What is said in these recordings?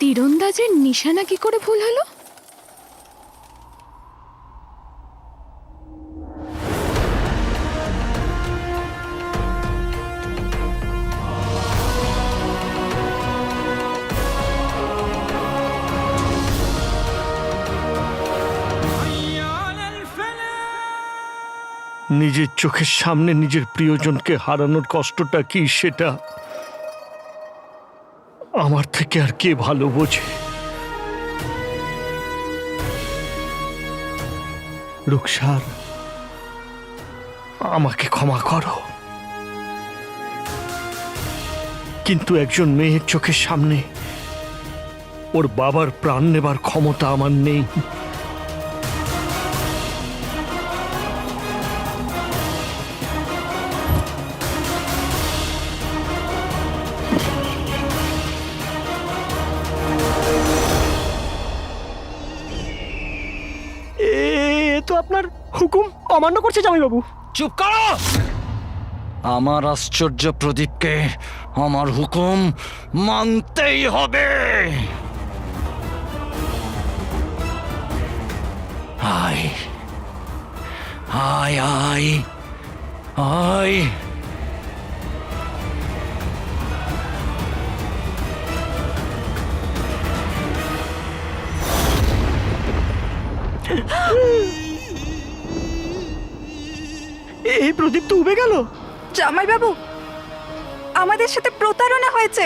তীরন্দাজের নিশানা কি করে ভুল হলো? নিজের চোখের সামনে নিজের প্রিয়জনকে হারানোর কষ্টটা কি সেটা আমার থেকে আর কে ভালো বোঝে। রুকসার, আমাকে ক্ষমা করো, কিন্তু একজন মেয়ের চোখের সামনে ওর বাবার প্রাণ নেবার ক্ষমতা আমার নেই। তো আপনার হুকুম অমান্য করছে জামাইবাবু। চুপ করো! আমার আশ্চর্য প্রদীপকে আমার হুকুম মানতেই হবে। আয় আয় আয় আয়। এই প্রদীপ তো উবে গেল। জামাইবাবু, আমাদের সাথে প্রতারণা হয়েছে।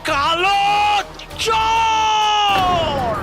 কালো চোর!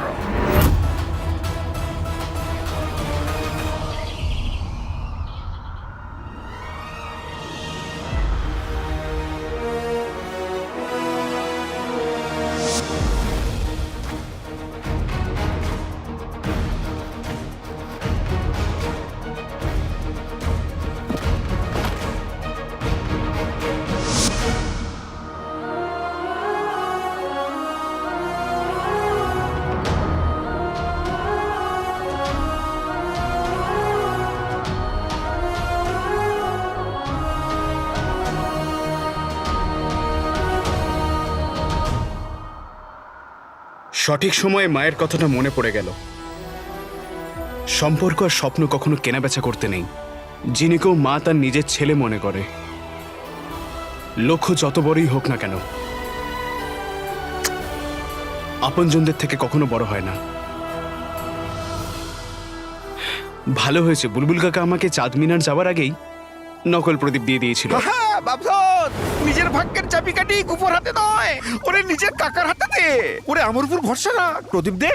সঠিক সময়ে মায়ের কথাটা মনে পড়ে গেল। সম্পর্ক আর স্বপ্ন কখনো কেনাবেচা করতে নেই। যিনি কেউ মা তার নিজের ছেলে মনে করে, লক্ষ্য যত বড়ই হোক না কেন, আপনজনদের থেকে কখনো বড় হয় না। ভালো হয়েছে বুলবুল কাকা আমাকে চাঁদ মিনার যাওয়ার আগেই নকল প্রদীপ দিয়ে দিয়েছিল। বাপধন, নিজের ভাগ্যের চাবিকাঠি কুপোর হাতে নয়, ওরে নিজের কাকার হাতে দে। ওরে আমার উপর ভরসা রাখ, প্রদীপ দে।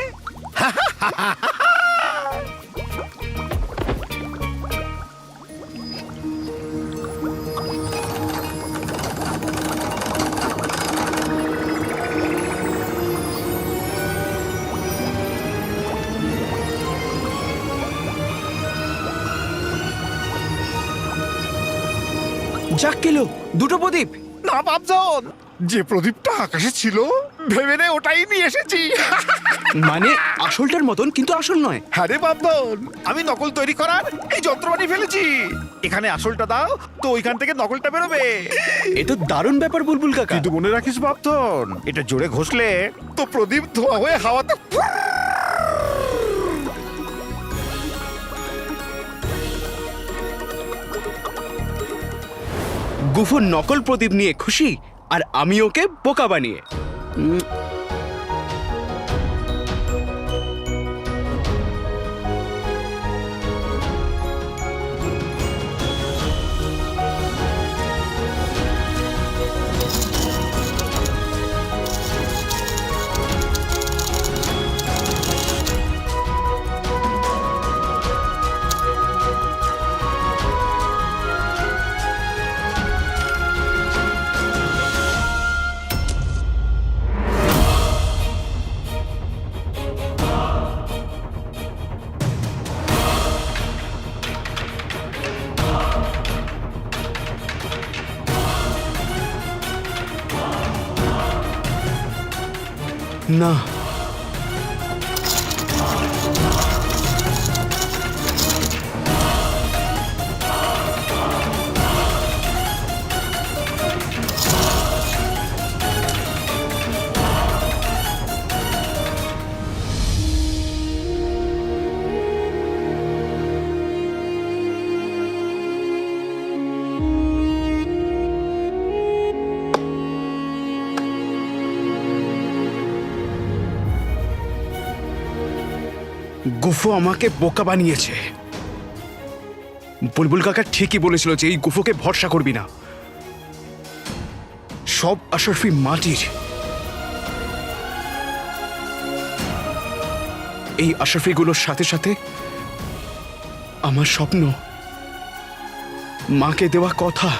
যাক গেলো দুটো প্রদীপ। না বাপধন, যে প্রদীপটা আকাশে ছিল ভেবে নে ওটাই নিয়ে এসেছি। মানে আসলটার মতন, কিন্তু আসল নয়। হ্যাঁ রে বাপধন, আমি নকল তৈরি করার এই যন্ত্র বানিয়ে ফেলেছি। এখানে আসলটা দাও তো ওইখান থেকে নকলটা বেরোবে। এ তো দারুণ ব্যাপার বুলবুল কাকা। কিন্তু মনে রাখিস বাপধন, এটা জোরে ঘষলে তো প্রদীপ ধোয়া হয়ে হাওয়াতে গুফু নকল প্রদীপ নিয়ে খুশি, আর আমি ওকে বোকা বানিয়ে। না, গুফো আমাকে বোকা বানিয়েছে। বুলবুল কাকা ঠিকই বলেছিল যে এই গুফোকে ভরসা করবি না। সব আশরাফি মাটির। এই আশরাফিগুলোর সাথে সাথে আমার স্বপ্ন, মাকে দেওয়া কথা।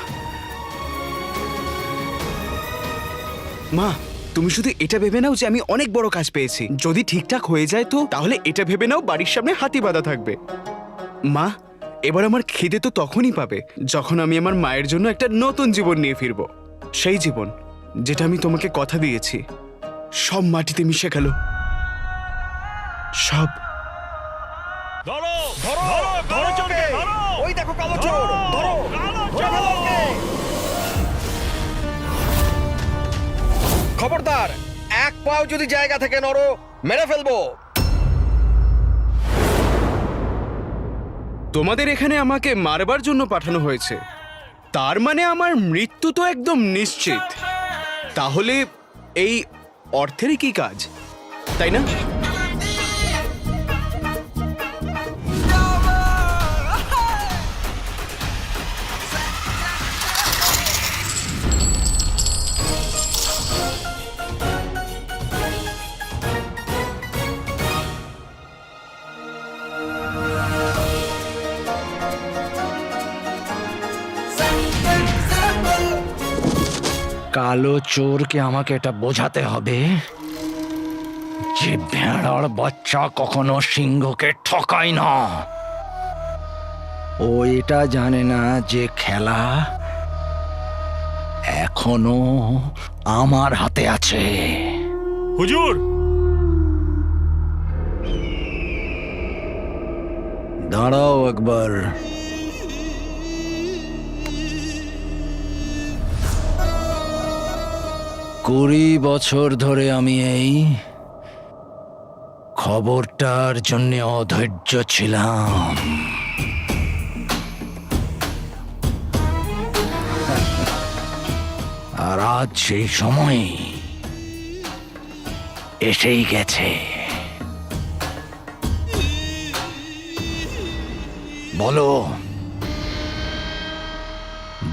মা, তুমি শুধু এটা ভেবে নাও যে আমি অনেক বড় কাজ পেয়েছি। যদি ঠিকঠাক হয়ে যায় তো তাহলে এটা ভেবে নাও বাড়ির সামনে হাতি বাঁধা থাকবে। মা, এবার আমার খিদে তো তখনই পাবে যখন আমি আমার মায়ের জন্য একটা নতুন জীবন নিয়ে ফিরবো। সেই জীবন যেটা আমি তোমাকে কথা দিয়েছি সব মাটিতে মিশে গেল। সব। ওই দেখো কালো চোর, ধরো, ধরে ফেলো ওকে। খবরদার, এক পাও যদি জায়গা থেকে নড়ো, মেরে ফেলবো। তোমাদের এখানে আমাকে মারবার জন্য পাঠানো হয়েছে, তার মানে আমার মৃত্যু তো একদম নিশ্চিত। তাহলে এই অর্থেরই কি কাজ, তাই না? কালো চোরকে আমাকে এটা বোঝাতে হবে যে ভেড়ার বাচ্চা কখনো সিংহকে ঠকায় না। ও এটা জানে না যে খেলা এখনো আমার হাতে আছে। হুজুর, দাঁড়াও একবার। কুড়ি বছর ধরে আমি এই খবরটার জন্য অধৈর্য ছিলাম। আর আজ সেই সময় এসেই গেছে। বলো,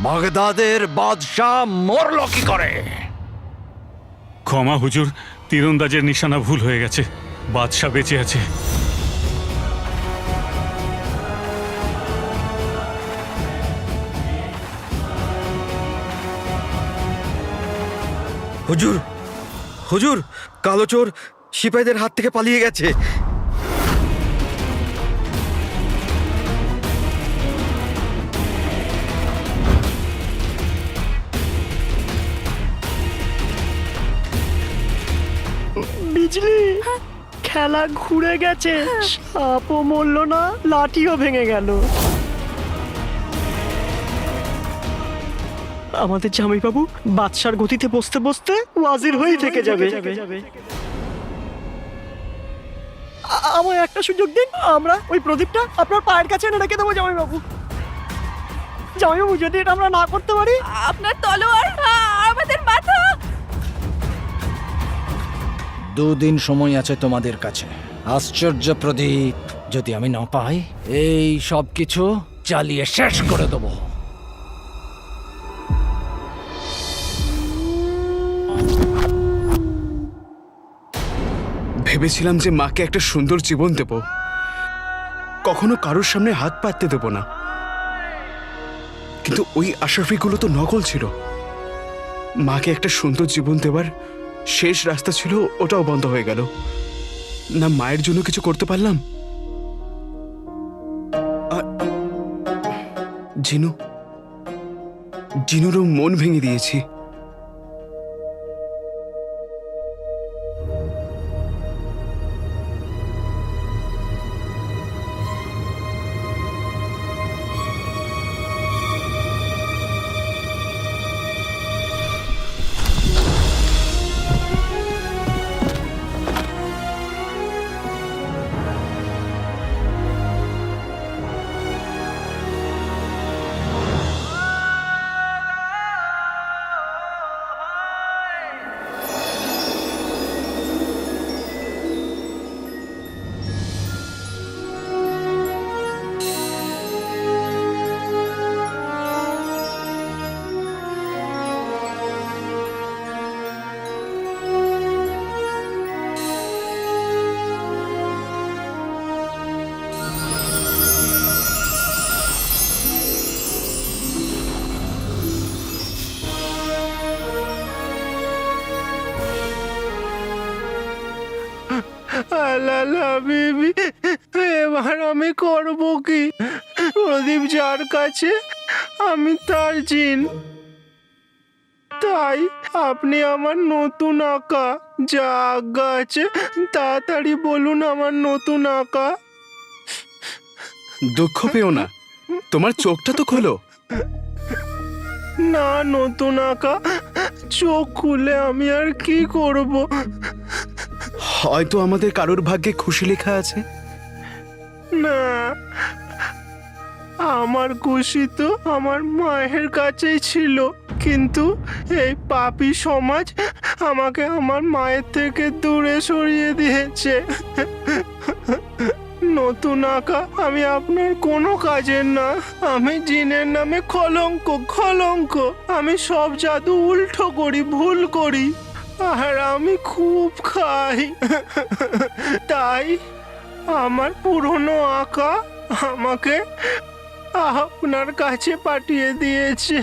বাগদাদের বাদশাহ মরল কি করে? ক্ষমা হুজুর, তীরন্দাজের নিশানা ভুল হয়ে গেছে। বাদশা বেঁচে আছে। হুজুর, হুজুর, কালো চোর সিপাহীদের হাত থেকে পালিয়ে গেছে। বিজলি, খেলা ঘুরে গেছে। সাপও মরল না, লাঠিও ভেঙে গেল। আমাদের জামাইবাবু বাদশার গতিতে বসতে বসতে ওয়াজির হয়েই থেকে যাবে। আমায় একটা সুযোগ দিন, আমরা ওই প্রদীপটা আপনার পায়ের কাছে এনে রেখে দেবো জামাইবাবু। জামাইবাবু, যদি এটা আমরা না করতে পারি। আপনার তলোয়ার, আমাদের মাথা। 2 দিন সময় আছে তোমাদের কাছে। আশ্চর্য প্রদীপ যদি আমি না পাই, এই সব কিছু চালিয়ে শেষ করে দেবো। ভেবেছিলাম যে মাকে একটা সুন্দর জীবন দেব, কখনো কারোর সামনে হাত পাততে দেব না। কিন্তু ওই আশরাফিগুলো তো নকল ছিল। মাকে একটা সুন্দর জীবন দেবার শেষ রাস্তা ছিল, ওটাও বন্ধ হয়ে গেল। না মায়ের জন্য কিছু করতে পারলাম। জিনুরও মন ভেঙে দিয়েছি। আলালা বিবি, এবার আমি করব কি? প্রদীপ যার কাছে আমি তার জিন। তাই আপনি আমার নতুন আঁকা যা আজ্ঞা আছে তাড়াতাড়ি বলুন আমার নতুন আঁকা। দুঃখ পেও না, তোমার চোখটা তো খোলো। না নতুন আঁকা, চোখ খুলে আমি আর কি করব? হয়তো আমাদের কারোর ভাগ্যে খুশি লেখা আছে। না, আমার খুশি তো আমার মায়ের কাছেই ছিল, কিন্তু এই পাপী সমাজ আমাকে আমার মায়ের থেকে দূরে সরিয়ে দিয়েছে। নতুন আঁকা, আমি আপনার কোনো কাজের না। আমি জিনের নামে কলঙ্ক, কলঙ্ক। আমি সব জাদু উল্টো করি, ভুল করি, আর আমি খুব খাই। তাই আমার পুরনো আঁকা আমাকে আপনার কাছে পাঠিয়ে দিয়েছে।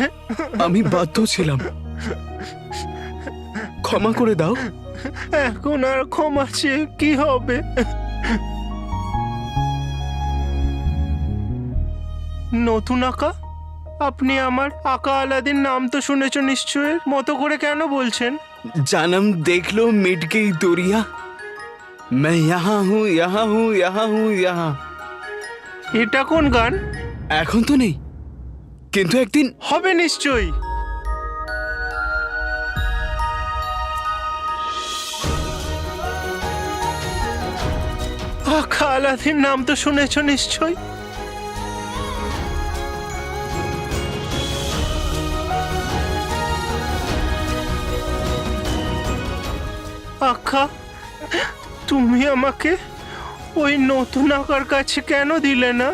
আমি বাধ্য ছিলাম, ক্ষমা করে দাও। এখন আর ক্ষমা চেয়ে কি হবে? নতুন আঁকা, আপনি আমার আঁকা আলাদিন নাম তো শুনেছ নিশ্চয়ই, মতো করে কেন বলছেন? জানম দেখলো মিট গই দরিয়া, मैं यहाँ हूँ यहाँ हूँ यहाँ हूँ यहाँ। এটা কোন গান? এখন তো নেই, কিন্তু একদিন হবে নিশ্চয়ই। আঁকা আলাদিন নাম তো শুনেছ নিশ্চয়ই। আঁকা, তুমি আমাকে ওই নতুন আঁকার কাছে কেন দিলে না?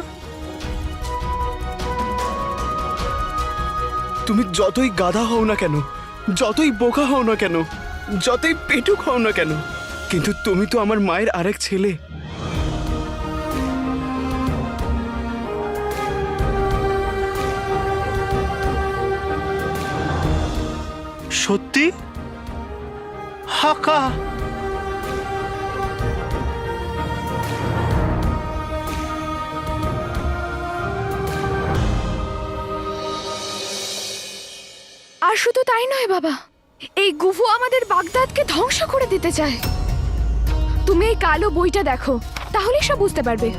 তুমি যতই গাধা হও না কেন, যতই বোকা হও না কেন, যতই পেটুক হও না কেন, কিন্তু তুমি তো আমার মায়ের আরেক ছেলে। সত্যি? আঁকা, আর শুধু তাই নয় বাবা, এই গুফু আমাদের বাগদাদকে ধ্বংস করে দিতে চায়। তুমি এই কালো বইটা দেখো, তাহলেই সব বুঝতে পারবে।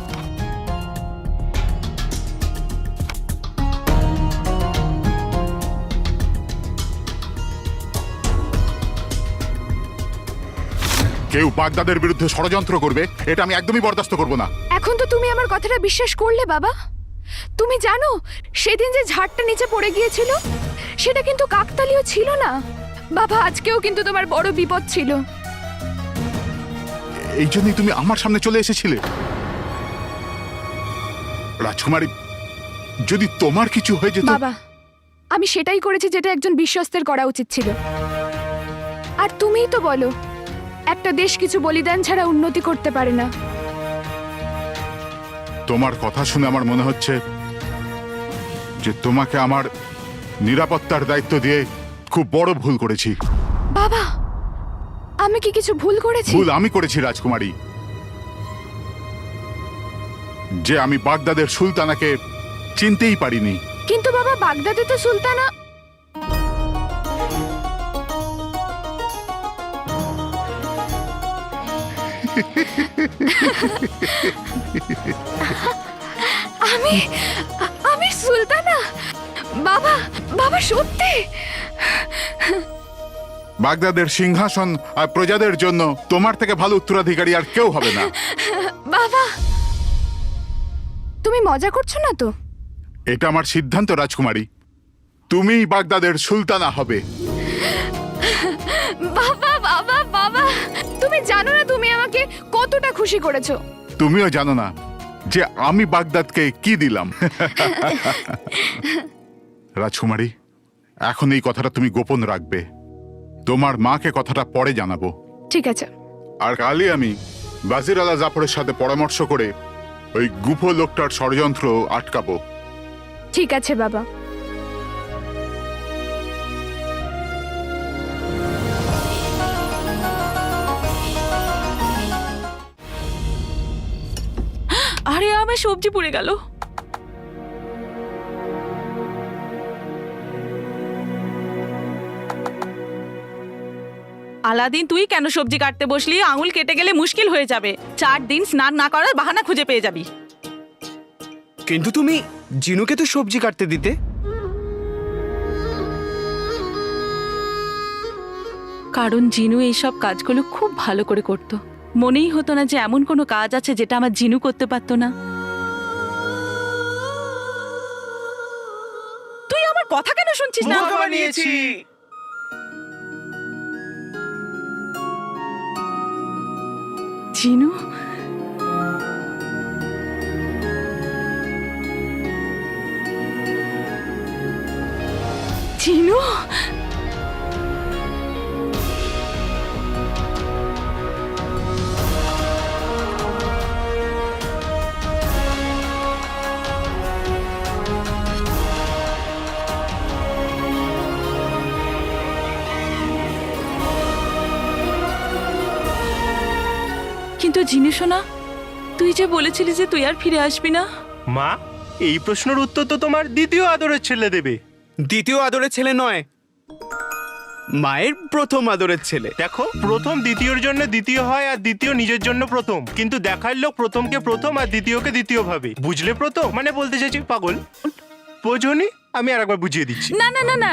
কেউ বাগদাদের বিরুদ্ধে ষড়যন্ত্র করবে, এটা আমি একদমই বরদাস্ত করব না। এখন তো তুমি আমার কথাটা বিশ্বাস করলে বাবা। তুমি জানো সেদিন যে ঝাড়টা নিচে পড়ে গিয়েছিল সেটা কিন্তু কাকতালীয় ছিল না বাবা। আজকেও কিন্তু তোমার বড় বিপদ ছিল। এই জন্যই তুমি আমার সামনে চলে এসেছিলে। রাজকুমারী, যদি তোমার কিছু হয়ে যেত। বাবা, আমি সেটাই করেছি যেটা একজন বিশ্বস্তের করা উচিত ছিল। আর তুমিই তো বলো একটা দেশ কিছু বলিদান ছাড়া উন্নতি করতে পারে না। তোমার কথা শুনে আমার মনে হচ্ছে যে তোমাকে আমার নিরাপত্তার দায়িত্ব দিয়ে খুব বড় ভুল করেছি। বাবা, আমি কি কিছু ভুল করেছি? ভুল আমি করেছি রাজকুমারী, যে আমি বাগদাদের সুলতানাকে চিনতেই পারিনি। কিন্তু বাবা, বাগদাদে তো সুলতানা। আমি আমি সুলতানা? বাবা, বাবা সত্যি? বাগদাদের সিংহাসন আর প্রজাদের জন্য তোমার থেকে ভালো উত্তরাধিকারী আর কেউ হবে না। বাবা, তুমি মজা করছো না তো? এটা আমার সিদ্ধান্ত রাজকুমারী, তুমিই বাগদাদের সুলতানা হবে। বাবা বাবা বাবা, তুমি জানো না তুমি আমাকে কতটা খুশি করেছো। তুমিও জানো না যে আমি বাগদাদকে কি দিলাম। রাজকুমারী, এখন এই কথাটা তুমি গোপন রাখবে। তোমার মাকে কথাটা পরে জানাবো। ঠিক আছে। আর কালই আমি বাজির আলা জাফরের সাথে পরামর্শ করে ওই গুফো লোকটার ষড়যন্ত্র আটকাবো। ঠিক আছে বাবা। আমার সবজি পুড়ে গেল। আলাদিন, তুই কেন সবজি কাটতে বসলি? আঙুল কেটে গেলে মুশকিল হয়ে যাবে। 4 দিন স্নান না করার বাহানা খুঁজে পেয়ে যাবি। কিন্তু তুমি জিনুকে তো সবজি কাটতে দিতে। কারণ জিনু এইসব কাজগুলো খুব ভালো করে করত। মনেই হতো না যে এমন কোনো কাজ আছে যেটা আমার জিনু করতে পারতো না। তুই আমার কথা কেন শুনছিস না? বোকা বানিয়েছি। জিনু, জিনু, কিন্তু জিনু শোনা, তুই যে বলেছিলি যে তুই আর ফিরে আসবি না। মা, এই প্রশ্নের উত্তর তো তোমার দ্বিতীয় আদরের ছেলে দেবে। দ্বিতীয় আদরের ছেলে নয়, মায়ের প্রথম আদরের ছেলে। দেখো, প্রথম দ্বিতীয়র জন্য দ্বিতীয় হয় আর দ্বিতীয় নিজের জন্য প্রথম, কিন্তু দেখার লোক প্রথমকে প্রথম আর দ্বিতীয়কে দ্বিতীয় ভাবে। বুঝলে? প্রথম মানে বলতে চাইছি পাগল। বোঝনি? আমি আর একবার বুঝিয়ে দিচ্ছি। না না না না,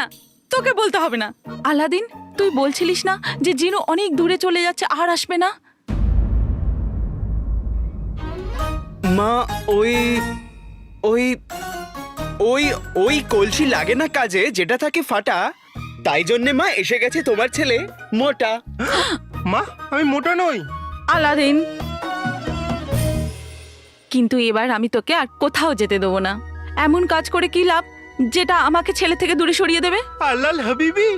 তোকে বলতে হবে না। আলাদিন, তুই বলছিলিস না যে জিনু অনেক দূরে চলে যাচ্ছে আর আসবে না? মা, ওই ওই ওই ওই কলসি লাগে না কাজে, যেটা থাকে ফাটা, তাই জন্যে মা এসে গেছে তোমার ছেলে মোটা। মা, আমি মোটা নই। আলাদিন, কিন্তু এবার আমি তোকে আর কোথাও যেতে দেবো না। এমন কাজ করে কি লাভ যেটা আমাকে ছেলে থেকে দূরে সরিয়ে দেবে? আল্লাহ হাবিবি,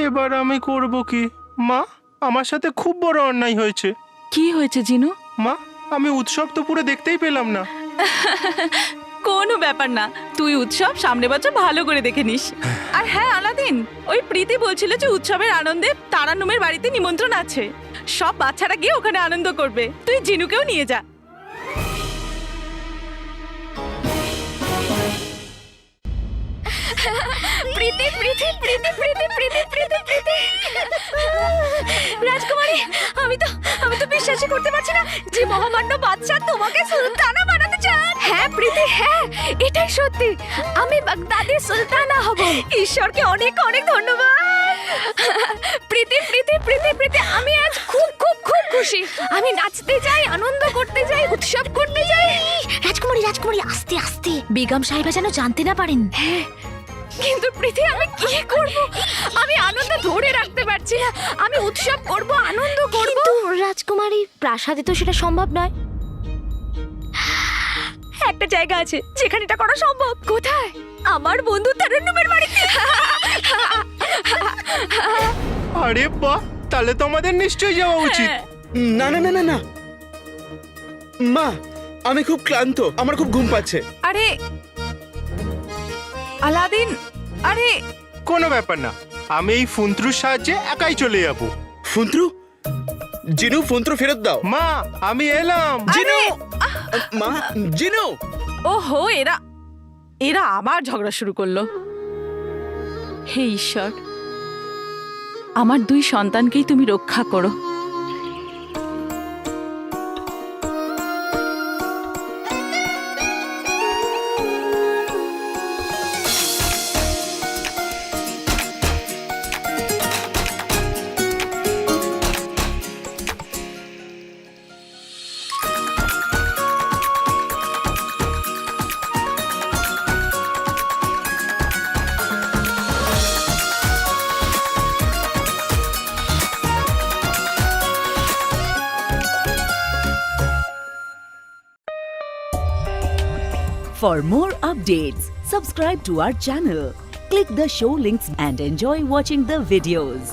এবার আমি করব কি? মা, আমার সাথে খুব বড় অন্যায় হয়েছে। কি হয়েছে জিনু? মা, আমি উৎসব তো পুরো দেখতেই পেলাম না। কোনো ব্যাপার না, তুই উৎসব সামনে বছর ভালো করে দেখে নিস। আর হ্যাঁ আলাদিন, ওই প্রীতি বলছিল যে উৎসবের আনন্দে তারানুমের বাড়িতে নিমন্ত্রণ আছে। সব বাচ্চারা গিয়ে ওখানে আনন্দ করবে। তুই জিনুকেও নিয়ে যা। প্রীতি প্রীতি প্রীতি প্রীতি প্রীতি প্রীতি প্রীতি রাজকুমারী, আমি তো বিশ্বাসই করতে পারছি না যে মহামান্য বাদশা তোমাকে সুলতানা বানাতে চান। হ্যাঁ প্রীতি, হ্যাঁ, এটাই সত্যি। আমি বাগদাদের সুলতানা হব। ঈশ্বরকে অনেক অনেক ধন্যবাদ। প্রীতি প্রীতি প্রীতি প্রীতি, আমি আজ খুব খুব খুব খুশি। আমি নাচতে যাই, আনন্দ করতে যাই, উৎসব করতে যাই। রাজকুমারী রাজকুমারী, আস্তে আস্তে, বেগম সাহেবা যেন জানতে না পারেন। হ্যাঁ, কিন্তু প্রীতি আমি কি করব? আমি আনন্দ ধরে রাখতে পারছি না। আমি উৎসব করব, আনন্দ করব। কিন্তু রাজকুমারী, প্রাসাদে তো সেটা সম্ভব নয়। একটা জায়গা আছে যেখানে এটা করা সম্ভব। কোথায়? আমার বন্ধু তারান্নুমের বাড়িতে। আরে বাহ, তাহলে তো আমাদের নিশ্চয়ই যাওয়া উচিত। না না না না না মা, আমি খুব ক্লান্ত, আমার খুব ঘুম পাচ্ছে। আরে আলাদিন, আরে কোনো ব্যাপার না, আমি এই ফুন্ত্রুর সাহায্যে একাই চলে যাব। ফুন্ত্রু, জিনু ফোনত্র ফেরত দাও। মা, আমি এলাম। জিনু, মা, জিনু। ওহো, এরা আবার ঝগড়া শুরু করলো। হে ঈশ্বর, আমার 2 সন্তানকেই তুমি রক্ষা করো। For more updates, subscribe to our channel, click the show links and enjoy watching the videos.